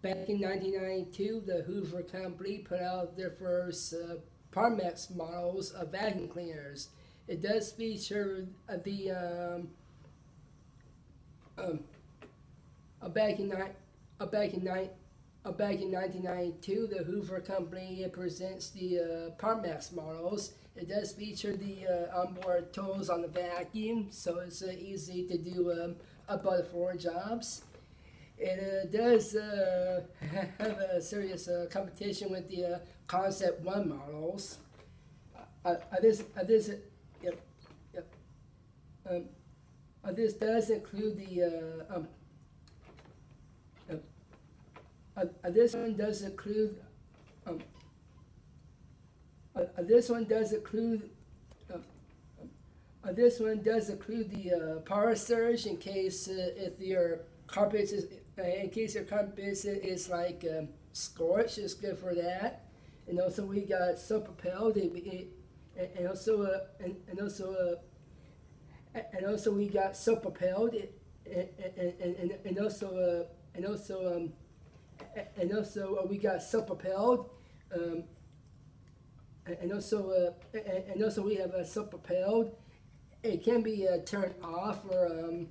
Back in 1992, the Hoover company put out their first Parmex models of vacuum cleaners. It does feature the back in back in back in 1992, the Hoover company presents the Parmex models. It does feature the onboard tools on the vacuum, so it's easy to do above the floor jobs. It does have a serious competition with the Concept 1 models. This does include the this one does include this one does include this one does include the power surge in case if your carpet is is like scorched. It's good for that. And also we got self-propelled, and also we got self-propelled, and also we got self-propelled, and also we have a self-propelled. It can be turned off for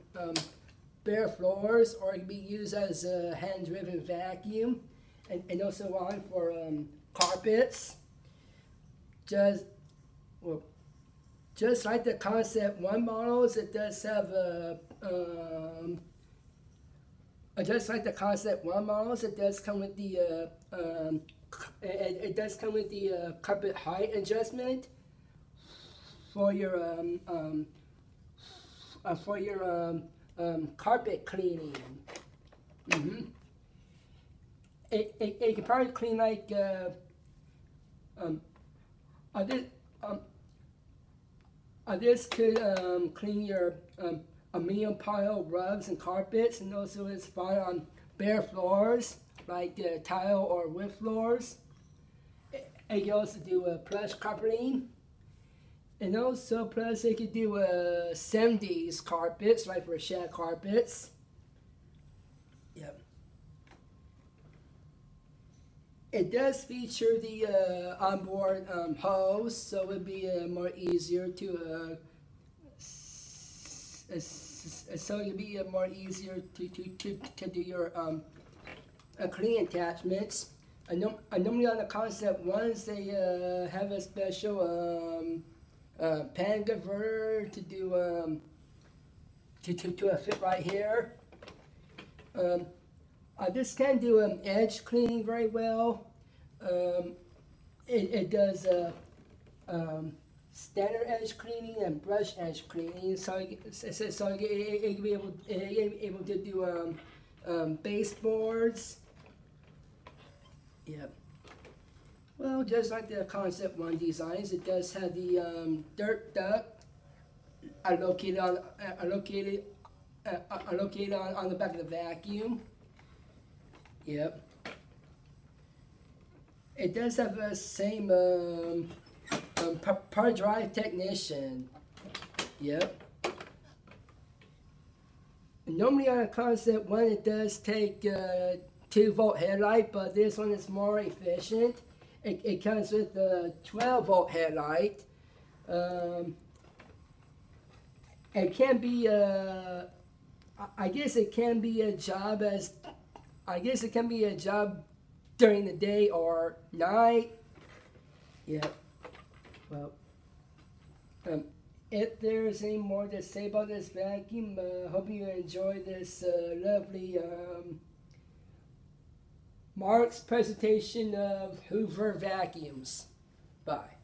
bare floors, or it can be used as a hand-driven vacuum, and also on for carpets. Just like the Concept 1 models, it does have just like the Concept 1 models, it does come with the carpet height adjustment for your carpet cleaning. It can probably clean like this could clean your medium pile rugs and carpets, and also it's fine on bare floors like tile or wood floors. It can also do plush carpeting, and also plus it could do 70s carpets, like for shag carpets. Yep. It does feature the onboard hose, so it would be more easier to to do your cleaning attachments. Normally on the Concept 1s, they have a special pan converter to do to a fit right here. This can do edge cleaning very well. It does standard edge cleaning and brush edge cleaning, so it can be able to do baseboards. Yep. Well, just like the Concept 1 designs, it does have the dirt duct located on the back of the vacuum. Yep. It does have the same power drive technician. Yep. Normally on a Concept 1, it does take 2-volt headlight, but this one is more efficient. It comes with a 12-volt headlight. It can be I guess it can be a job during the day or night. Yeah. Well, if there's any more to say about this vacuum, hope you enjoy this lovely Mark's presentation of Hoover vacuums. Bye.